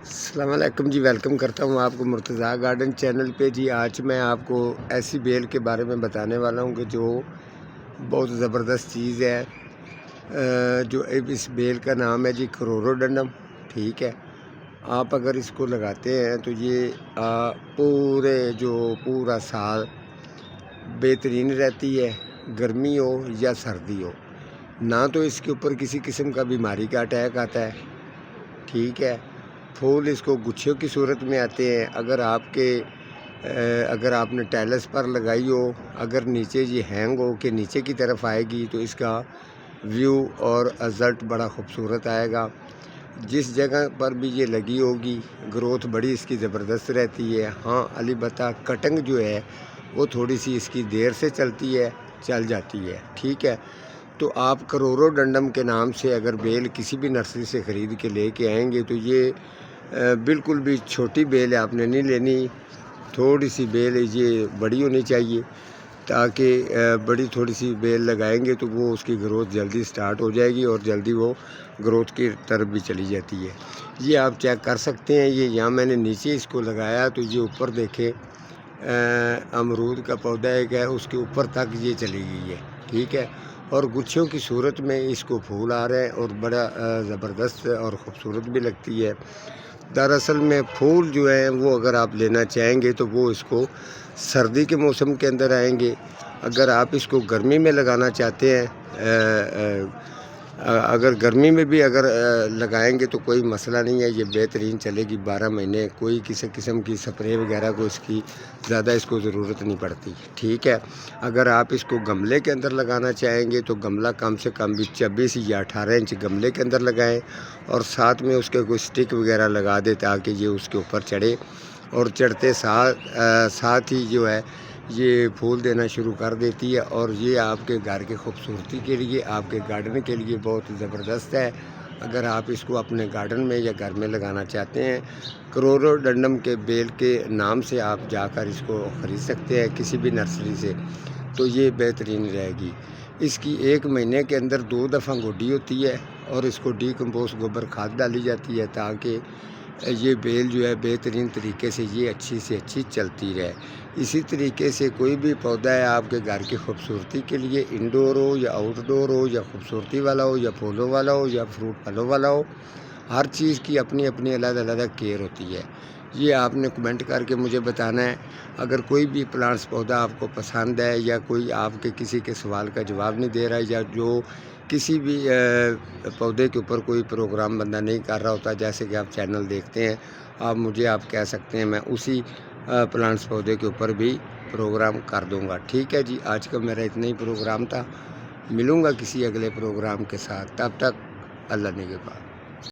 السلام علیکم جی، ویلکم کرتا ہوں آپ کو مرتضیٰ گارڈن چینل پہ جی۔ آج میں آپ کو ایسی بیل کے بارے میں بتانے والا ہوں کہ جو بہت زبردست چیز ہے۔ جو اس بیل کا نام ہے جی کروروڈنڈم، ٹھیک ہے۔ آپ اگر اس کو لگاتے ہیں تو یہ پورا سال بہترین رہتی ہے، گرمی ہو یا سردی ہو، نہ تو اس کے اوپر کسی قسم کا بیماری کا اٹیک آتا ہے، ٹھیک ہے۔ پھول اس کو گچھیوں کی صورت میں آتے ہیں۔ اگر آپ نے ٹیلس پر لگائی ہو، اگر نیچے یہ ہینگ ہو کہ نیچے کی طرف آئے گی تو اس کا ویو اور رزلٹ بڑا خوبصورت آئے گا۔ جس جگہ پر بھی یہ لگی ہوگی گروتھ بڑی اس کی زبردست رہتی ہے۔ ہاں البتہ کٹنگ جو ہے وہ تھوڑی سی اس کی دیر سے چل جاتی ہے، ٹھیک ہے۔ تو آپ کروروڈنڈم کے نام سے اگر بیل کسی بھی نرسری سے خرید کے لے کے آئیں گے تو یہ بالکل بھی چھوٹی بیل آپ نے نہیں لینی، تھوڑی سی بیل یہ بڑی ہونی چاہیے، تاکہ بڑی تھوڑی سی بیل لگائیں گے تو وہ اس کی گروتھ جلدی سٹارٹ ہو جائے گی اور جلدی وہ گروتھ کی طرف بھی چلی جاتی ہے۔ یہ آپ چیک کر سکتے ہیں، یہ یہاں میں نے نیچے اس کو لگایا تو یہ اوپر دیکھیں امرود کا پودا ایک ہے، اس کے اوپر تک یہ چلی گئی ہے، ٹھیک ہے۔ اور گچھیوں کی صورت میں اس کو پھول آ رہے ہیں اور بڑا زبردست اور خوبصورت بھی لگتی ہے۔ دراصل میں پھول جو ہیں وہ اگر آپ لینا چاہیں گے تو وہ اس کو سردی کے موسم کے اندر آئیں گے۔ اگر آپ اس کو گرمی میں لگانا چاہتے ہیں، اگر گرمی میں بھی لگائیں گے تو کوئی مسئلہ نہیں ہے، یہ بہترین چلے گی 12 مہینے۔ کوئی کسی قسم کی سپرے وغیرہ کو زیادہ اس کو ضرورت نہیں پڑتی، ٹھیک ہے۔ اگر آپ اس کو گملے کے اندر لگانا چاہیں گے تو گملہ کم سے کم بھی 26 یا 18 انچ گملے کے اندر لگائیں، اور ساتھ میں اس کے کوئی سٹک وغیرہ لگا دے تاکہ یہ اس کے اوپر چڑھے، اور چڑھتے ساتھ ہی جو ہے یہ پھول دینا شروع کر دیتی ہے۔ اور یہ آپ کے گھر کی خوبصورتی کے لیے، آپ کے گارڈن کے لیے بہت زبردست ہے۔ اگر آپ اس کو اپنے گارڈن میں یا گھر میں لگانا چاہتے ہیں، کروروڈنڈم کے بیل کے نام سے آپ جا کر اس کو خرید سکتے ہیں کسی بھی نرسری سے، تو یہ بہترین رہے گی۔ اس کی 1 مہینے کے اندر 2 دفعہ گوڈی ہوتی ہے اور اس کو ڈی کمپوز گوبر کھاد ڈالی جاتی ہے تاکہ یہ بیل جو ہے بہترین طریقے سے یہ اچھی سے اچھی چلتی رہے۔ اسی طریقے سے کوئی بھی پودا ہے آپ کے گھر کی خوبصورتی کے لیے، انڈور ہو یا آؤٹ ڈور ہو یا خوبصورتی والا ہو یا پھولوں والا ہو یا فروٹ پھلوں والا ہو، ہر چیز کی اپنی اپنی علیحدہ کیئر ہوتی ہے۔ یہ آپ نے کمنٹ کر کے مجھے بتانا ہے۔ اگر کوئی بھی پلانٹس پودا آپ کو پسند ہے یا کوئی آپ کے کسی کے سوال کا جواب نہیں دے رہا ہے، یا جو کسی بھی پودے کے اوپر کوئی پروگرام بندہ نہیں کر رہا ہوتا، جیسے کہ آپ چینل دیکھتے ہیں، آپ کہہ سکتے ہیں، میں اسی پلانٹس پودے کے اوپر بھی پروگرام کر دوں گا، ٹھیک ہے جی۔ آج کا میرا اتنا ہی پروگرام تھا، ملوں گا کسی اگلے پروگرام کے ساتھ، تب تک اللہ نگہبان۔